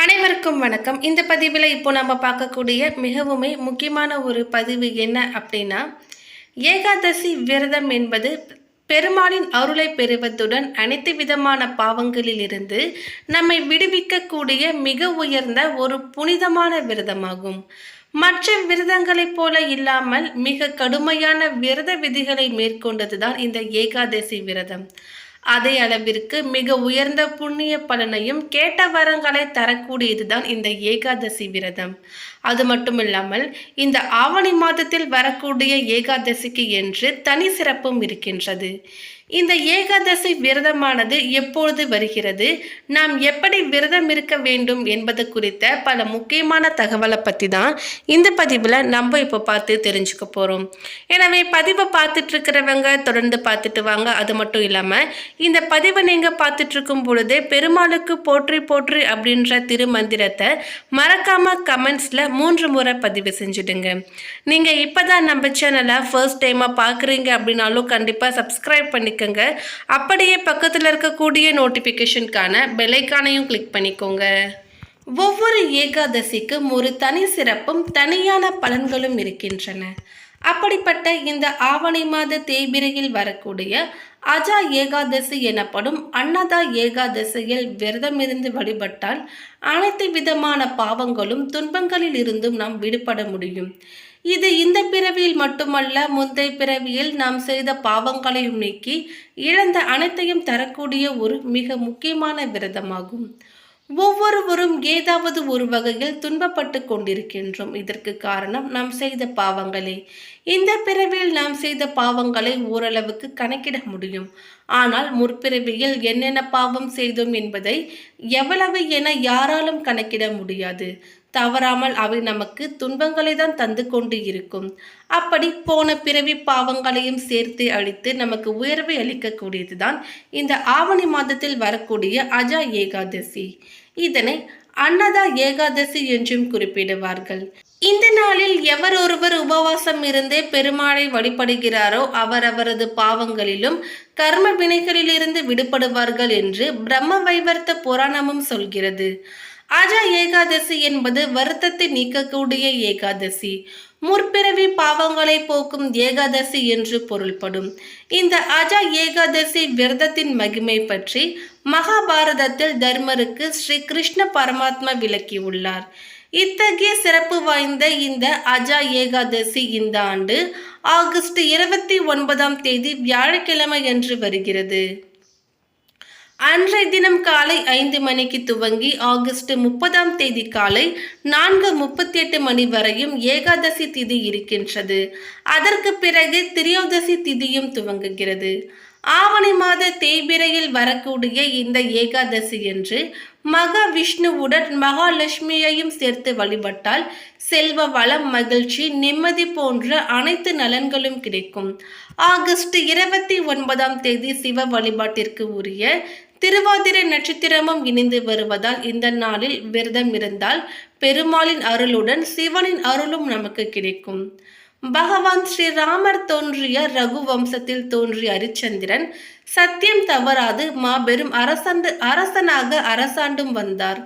அனைவருக்கும் வணக்கம். இந்த பதிவில் இப்போ நம்ம பார்க்கக்கூடிய மிகவுமே முக்கியமான ஒரு பதிவு என்ன அப்படின்னா, ஏகாதசி விரதம் என்பது பெருமாளின் அருளை பெறுவதுடன் அனைத்து விதமான பாவங்களிலிருந்து நம்மை விடுவிக்கக்கூடிய மிக உயர்ந்த ஒரு புனிதமான விரதமாகும். மற்ற விரதங்களைப் போல இல்லாமல் மிக கடுமையான விரத விதிகளை மேற்கொண்டதுதான் இந்த ஏகாதசி விரதம். அதே அளவிற்கு மிக உயர்ந்த புண்ணிய பலனையும் கேட்ட வரங்களை தரக்கூடியதுதான் இந்த ஏகாதசி விரதம். அது மட்டுமில்லாமல் இந்த ஆவணி மாதத்தில் வரக்கூடிய ஏகாதசிக்கு என்று தனி சிறப்பும் இருக்கின்றது. இந்த ஏகாதசி விரதமானது எப்பொழுது வருகிறது, நாம் எப்படி விரதம் இருக்க வேண்டும் என்பது குறித்த பல முக்கியமான தகவலை பற்றி தான் இந்த பதிவில் நம்ம இப்போ பார்த்து தெரிஞ்சுக்க போகிறோம். எனவே பதிவை பார்த்துட்டு இருக்கிறவங்க தொடர்ந்து பார்த்துட்டு வாங்க. அது மட்டும் இல்லாமல் இந்த பதிவை நீங்கள் பார்த்துட்டு இருக்கும் பொழுதே பெருமாளுக்கு போற்றி போற்றி அப்படின்ற திருமந்திரத்தை மறக்காமல் கமெண்ட்ஸில் 3 முறை பதிவு செஞ்சுடுங்க. நீங்கள் இப்போ தான் நம்ம சேனலை ஃபர்ஸ்ட் டைமாக பார்க்குறீங்க அப்படின்னாலும் கண்டிப்பாக சப்ஸ்கிரைப் பண்ணிக்கோங்க. அப்படியே பக்கத்தில் இருக்கக்கூடிய நோட்டிஃபிகேஷனுக்கான பெல் ஐகானையும் கிளிக் பண்ணிக்கோங்க. ஒவ்வொரு ஏகாதசிக்கும் ஒரு தனி சிறப்பும் தனியான பலன்களும் இருக்கின்றன. அப்படிப்பட்ட இந்த ஆவணி மாத தேய்பிரையில் வரக்கூடிய அஜா ஏகாதசி எனப்படும் அன்னதா ஏகாதசியில் விரதமிருந்து வழிபட்டால் அனைத்து விதமான பாவங்களும் துன்பங்களில் இருந்தும் நாம் விடுபட முடியும். இது இந்த பிறவியில் மட்டுமல்ல, முந்தைய பிறவியில் நாம் செய்த பாவங்களையும் நீக்கி இழந்த அனைத்தையும் தரக்கூடிய ஒரு மிக முக்கியமான விரதமாகும். ஒவ்வொருவரும் ஏதாவது ஒரு வகையில் துன்பப்பட்டு கொண்டிருக்கின்றோம். இதற்கு காரணம் நாம் செய்த பாவங்களே. இந்த பிறவியில் நாம் செய்த பாவங்களை ஓரளவுக்கு கணக்கிட முடியும். ஆனால் முற்பிறவியில் என்னென்ன பாவம் செய்தோம் என்பதை எவ்வளவு என யாராலும் கணக்கிட முடியாது. தவறாமல் அவை நமக்கு துன்பங்களை தான் தந்து கொண்டு இருக்கும். அப்படி போன பிறவி பாவங்களையும் சேர்த்து அழித்து நமக்கு உயர்வை அளிக்கக்கூடியதுதான் இந்த ஆவணி மாதத்தில் வரக்கூடிய அஜா ஏகாதசி. இதனை அன்னதா ஏகாதசி என்றும் குறிப்பிடுவார்கள். இந்த நாளில் எவர் ஒருவர் உபவாசம் இருந்தே பெருமாளை வழிபடுகிறாரோ அவரவரது பாவங்களிலும் கர்ம வினைகளிலிருந்து விடுபடுவார்கள் என்று பிரம்ம வைவர்த்த புராணமும் சொல்கிறது. அஜா ஏகாதசி என்பது வருத்தத்தை நீக்கக்கூடிய ஏகாதசி, முற்பிறவி பாவங்களை போக்கும் ஏகாதசி என்று பொருள்படும். இந்த அஜா ஏகாதசி விரதத்தின் மகிமை பற்றி மகாபாரதத்தில் தர்மருக்கு ஸ்ரீ கிருஷ்ண பரமாத்மா விளக்கியுள்ளார். இத்தகைய சிறப்பு வாய்ந்த இந்த அஜா ஏகாதசி இந்த ஆண்டு ஆகஸ்ட் 29 வியாழக்கிழமை என்று வருகிறது. அன்றைய தினம் காலை 5 மணிக்கு துவங்கி ஆகஸ்ட் 30 காலை 4:38 மணி வரையும் ஏகாதசி திதி இருக்கின்றது. அதற்கு பிறகு திரியோதசி திதியும் துவங்குகிறது. ஆவணி மாத தேய்பிரையில் வரக்கூடிய இந்த ஏகாதசி என்று மகாவிஷ்ணுவுடன் மகாலட்சுமியையும் சேர்த்து வழிபட்டால் செல்வ வளம், மகிழ்ச்சி, நிம்மதி போன்ற அனைத்து நலன்களும் கிடைக்கும். ஆகஸ்ட் 29 சிவ வழிபாட்டிற்கு உரிய திருவாதிரை நட்சத்திரமும் இணைந்து வருவதால் இந்த நாளில் விரதம் இருந்தால் பெருமாளின் அருளுடன் சிவனின் அருளும் நமக்கு கிடைக்கும். பகவான் ஸ்ரீராமர் தோன்றிய ரகு வம்சத்தில் தோன்றிய அரிச்சந்திரன் சத்தியம் தவறாது மாபெரும் அரசனாக அரசாண்டும் வந்தார்.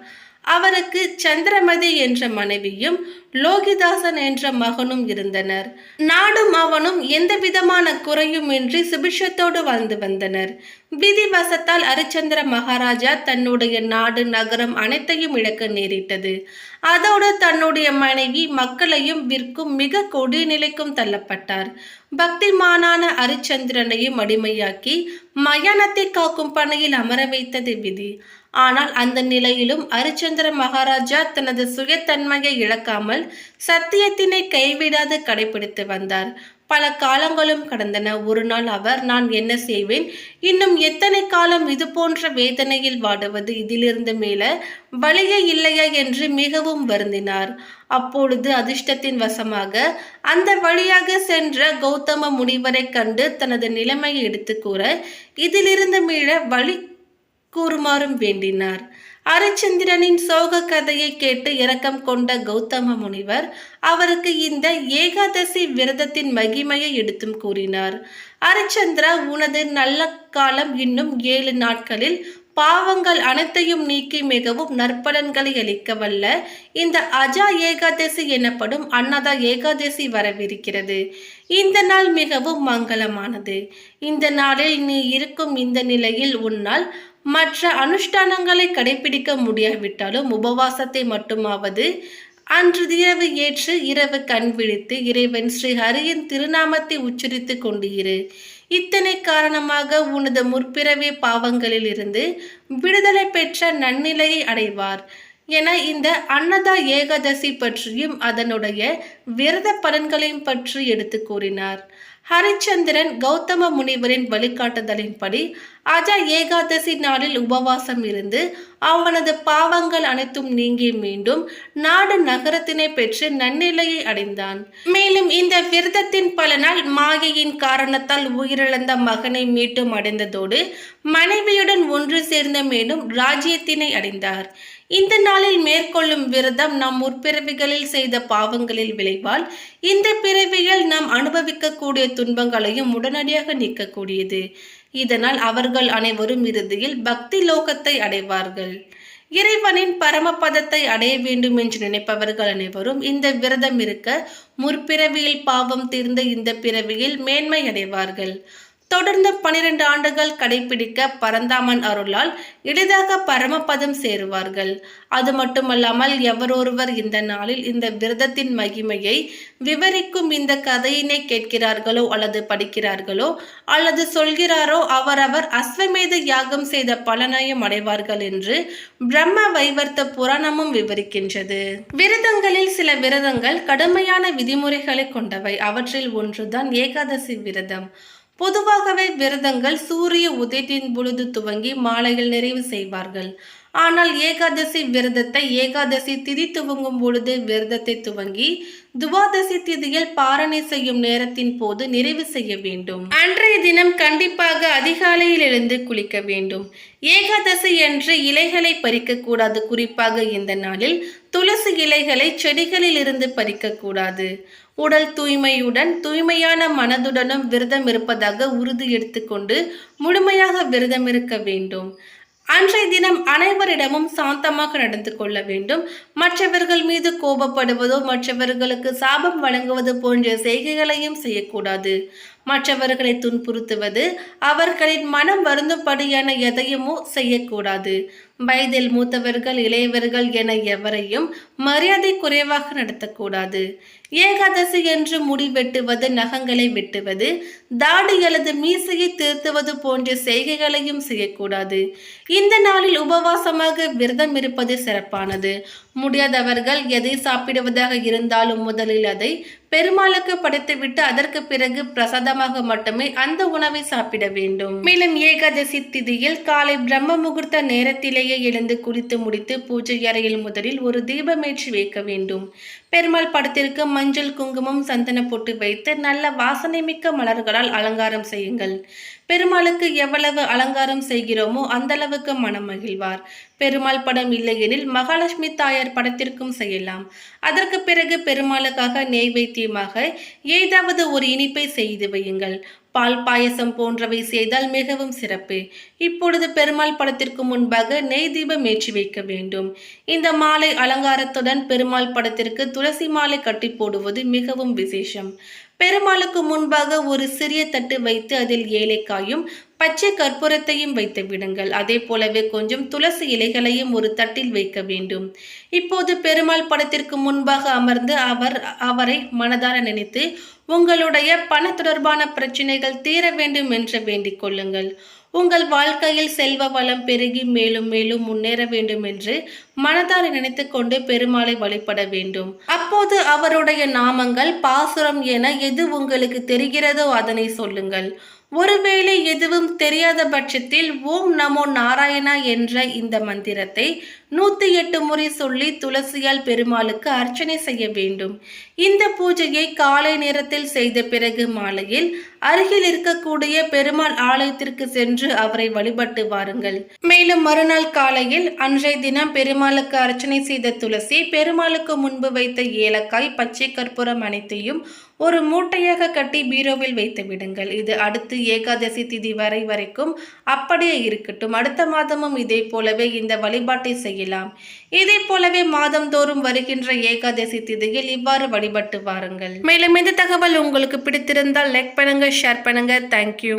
அவருக்கு சந்திரமதி என்ற மனைவியும் லோகிதாசன் என்ற மகனும் இருந்தனர். நாடும் அவனும் எந்த விதமான குறையுமின்றி சுபிஷத்தோடு வாழ்ந்து வந்தனர். விதிவசத்தால் அரிச்சந்திர மகாராஜா தன்னுடைய நாடு, நகரம் அனைத்தையும் இழக்க நேரிட்டது. அதோடு தன்னுடைய மனைவி மக்களையும் விற்கும் மிக கொடிய நிலைக்கும் தள்ளப்பட்டார். பக்திமானான அரிச்சந்திரனையும் அடிமையாக்கி மயானத்தை காக்கும் பணியில் அமர வைத்தது விதி. ஆனால் அந்த நிலையிலும் அரிச்சந்திர மகாராஜா தனது சுயத்தன்மையை இழக்காமல் சத்தியத்தினை கைவிடாது கடைபிடித்து வந்தார். பல காலங்களும் கடந்தன. ஒரு நாள் அவர், நான் என்ன செய்வேன், இன்னும் எத்தனை காலம் இது போன்ற வேதனையில் வாடுவது, இதிலிருந்து மேல வழியே இல்லையா என்று மிகவும் வருந்தினார். அப்பொழுது அதிர்ஷ்டத்தின் வசமாக அந்த வழியாக சென்ற கௌதம முனிவரை கண்டு தனது நிலைமையை எடுத்து கூற இதிலிருந்து மீள வழி கூறுமாறும் வேண்டினார். அரிச்சந்திரனின் சோக கதையை கேட்டு இரக்கம் கொண்ட கௌதம முனிவர் அவருக்கு இந்த ஏகாதசி விரதத்தின் மகிமையை எடுத்தும் கூறினார். அரிச்சந்திரா, உனது நல்ல காலம் இன்னும் 7 நாட்களில் பாவங்கள் அனைத்தையும் நீக்கி மிகவும் நற்பலன்களை அளிக்க வல்ல இந்த அஜா ஏகாதசி எனப்படும் அன்னதா ஏகாதசி வரவிருக்கிறது. இந்த நாள் மிகவும் மங்களமானது. இந்த நாளில் நீ இருக்கும் இந்த நிலையில் உன்னால் மற்ற அனுஷ்டானங்களை கடைபிடிக்க முடியாவிட்டாலும் உபவாசத்தை மட்டுமாவது அன்று இரவு ஏற்று இரவு கண் விழித்து இறைவன் ஸ்ரீ ஹரியின் திருநாமத்தை உச்சரித்து கொண்டு இரு. இத்தனை காரணமாக உனது முற்பிறவி பாவங்களில் இருந்து விடுதலை பெற்ற நன்னிலையை அடைவார் என இந்த அன்னதா ஏகாதசி பற்றியும் அதனுடைய விரத பலன்களையும் பற்றி எடுத்து கூறினார். ஹரிச்சந்திரன் கௌதம முனிவரின் வழிகாட்டுதலின்படி அஜா ஏகாதசி நாளில் உபவாசம் இருந்து அவனது பாவங்கள் அனைத்தும் நீங்கி மீண்டும் நாடு நகரத்தினை பெற்று நன்னிலையை அடைந்தான். மேலும் இந்த விரதத்தின் பலனால் மாயையின் காரணத்தால் உயிரிழந்த மகனை மீண்டும் அடைந்ததோடு மனைவியுடன் ஒன்று சேர்ந்த மேலும் ராஜ்யத்தினை அடைந்தார். இந்த நாளில் மேற்கொள்ளும் விரதம் நம் முற்பிறவிகளில் செய்த பாவங்களில் விளைவால் இந்த பிறவியில் நாம் அனுபவிக்கக்கூடிய துன்பங்களையும் உடனடியாக நீக்கக்கூடியது. இதனால் அவர்கள் அனைவரும் இறுதியில் பக்தி லோகத்தை அடைவார்கள். இறைவனின் பரமபதத்தை அடைய வேண்டும் என்று நினைப்பவர்கள் அனைவரும் இந்த விரதம் இருக்க முற்பிறவியில் பாவம் தீர்ந்த இந்த பிறவியில் மேன்மை அடைவார்கள். தொடர்ந்து 12 ஆண்டுகள் கடைபிடிக்க பரந்தாமன் அருளால் எளிதாக பரமபதம் சேருவார்கள். அது மட்டுமல்லாமல் எவரொருவர் இந்த நாளில் இந்த விரதத்தின் மகிமையை விவரிக்கும் இந்த கதையினை கேட்கிறார்களோ அல்லது படிக்கிறார்களோ அல்லது சொல்கிறாரோ அவரவர் அஸ்வமேத யாகம் செய்த பலனையும் அடைவார்கள் என்று பிரம்ம வைவர்த்த புராணமும் விவரிக்கின்றது. விரதங்களில் சில விரதங்கள் கடுமையான விதிமுறைகளை கொண்டவை. அவற்றில் ஒன்றுதான் ஏகாதசி விரதம். பொதுவாகவே விரதங்கள் சூரிய உதயத்தின் பொழுது துவங்கி மாலையில் நிறைவு செய்வார்கள். ஆனால் ஏகாதசி விரதத்தை ஏகாதசி திதி துவங்கும் பொழுது விரதத்தை துவங்கி துவாதசி திதியில் பாரணை செய்யும் நேரத்தின் போது நிறைவு செய்ய வேண்டும். அன்றைய தினம் கண்டிப்பாக அதிகாலையில் எழுந்து குளிக்க வேண்டும். ஏகாதசி என்று இலைகளை பறிக்க கூடாது. குறிப்பாக இந்த நாளில் துளசி இலைகளை செடிகளில் இருந்து பறிக்க கூடாது. உடல் தூய்மையுடன் தூய்மையான மனதுடனும் விரதம் இருப்பதாக உறுதி எடுத்துக்கொண்டு முழுமையாக விரதம் இருக்க வேண்டும். அன்றைய தினம் அனைவரிடமும் சாந்தமாக நடந்து கொள்ள வேண்டும். மற்றவர்கள் மீது கோபப்படுவதோ மற்றவர்களுக்கு சாபம் வழங்குவது போன்ற செய்கைகளையும் செய்யக்கூடாது. மற்றவர்களை துன்புறுத்துவது அவர்களின் மனம் வருந்தும்படியான எதையுமோ செய்யக்கூடாது. வயதில் மூத்தவர்கள் இளையவர்கள் என எவரையும் மரியாதை குறைவாக நடத்தக்கூடாது. ஏகாதசி என்று முடி வெட்டுவது, நகங்களை வெட்டுவது, தாடி அல்லது மீசையை திருத்துவது போன்ற செய்கைகளையும் செய்யக்கூடாது. இந்த நாளில் உபவாசமாக விரதம் இருப்பது சிறப்பானது. முடியாதவர்கள் எதை சாப்பிடுவதாக இருந்தாலும் முதலில் அதை பெருமாளுக்கு படைத்துவிட்டு அதற்கு பிறகு பிரசாதமாக மட்டுமே அந்த உணவை சாப்பிட வேண்டும். மேலும் ஏகாதசி திதியில் காலை பிரம்ம முகூர்த்த நேரத்திலேயே எழுந்து குளித்து முடித்து பூஜை அறையில் முதலில் ஒரு தீபமேற்றி வைக்க வேண்டும். பெருமாள் படத்திற்கு மஞ்சள், குங்குமம், சந்தன போட்டு வைத்து நல்ல வாசனை மிக்க மலர்களால் அலங்காரம் செய்யுங்கள். பெருமாளுக்கு எவ்வளவு அலங்காரம் செய்கிறோமோ அந்த அளவுக்கு மனம் மகிழ்வார். பெருமாள் படம் இல்லையெனில் மகாலட்சுமி தாயார் படத்திற்கும் செய்யலாம். அதற்கு பிறகு பெருமாளுக்காக நெய்வேத்தியமாக ஏதாவது ஒரு இனிப்பை செய்து வையுங்கள். பால் பாயசம் போன்றவை செய்தால் மிகவும் சிறப்பு. இப்பொழுது பெருமாள் படத்திற்கு முன்பாக நெய் தீபம் ஏற்றி வைக்க வேண்டும். இந்த மாலை அலங்காரத்துடன் பெருமாள் படத்திற்கு துளசி மாலை கட்டி போடுவது மிகவும் விசேஷம். பெருமாளுக்கு முன்பாக ஒரு சிறிய தட்டு வைத்து அதில் ஏலக்காயும் பச்சை கற்பூரத்தையும் வைத்து விடுங்கள். அதே போலவே கொஞ்சம் துளசி இலைகளையும் ஒரு தட்டில் வைக்க வேண்டும். இப்போது பெருமாள் படத்திற்கு முன்பாக அமர்ந்து அவரை மனதார நினைத்து உங்களுடைய பண தொடர்பான பிரச்சனைகள் தீர வேண்டும் என்று வேண்டிக் கொள்ளுங்கள். உங்கள் வாழ்க்கையில் செல்வ வளம் பெருகி மேலும் மேலும் முன்னேற வேண்டும் என்று மனதார நினைத்து கொண்டு பெருமாளை வழிபட வேண்டும். அப்போது அவருடைய நாமங்கள், பாசுரம் என எது உங்களுக்கு தெரிகிறதோ அதனை சொல்லுங்கள். ஒருவேளை எதுவும் தெரியாத பட்சத்தில் ஓம் நமோ நாராயணா என்ற இந்த மந்திரத்தை 108 முறை சொல்லி துளசியால் பெருமாளுக்கு அர்ச்சனை செய்ய வேண்டும். இந்த பூஜையை காலை நேரத்தில் செய்த பிறகு மாலையில் அருகில் இருக்கக்கூடிய பெருமாள் ஆலயத்திற்கு சென்று அவரை வழிபட்டு வாருங்கள். மேலும் மறுநாள் காலையில் அன்றைய தினம் பெருமாளுக்கு அர்ச்சனை செய்த துளசி, பெருமாளுக்கு முன்பு வைத்த ஏலக்காய், பச்சை கற்பூரம் அனைத்தையும் ஒரு மூட்டையாக கட்டி பீரோவில் வைத்து விடுங்கள். இது அடுத்து ஏகாதசி திதி வரைக்கும் அப்படியே இருக்கட்டும். அடுத்த மாதமும் இதே போலவே இந்த வழிபாட்டை செய்யலாம். இதே போலவே மாதந்தோறும் வருகின்ற ஏகாதசி திதியில் இவ்வாறு வழிபட்டு வாருங்கள். மேலும் இந்த தகவல் உங்களுக்கு பிடித்திருந்தால் லைக் பண்ணுங்க, ஷேர் பண்ணுங்க. தேங்க்யூ.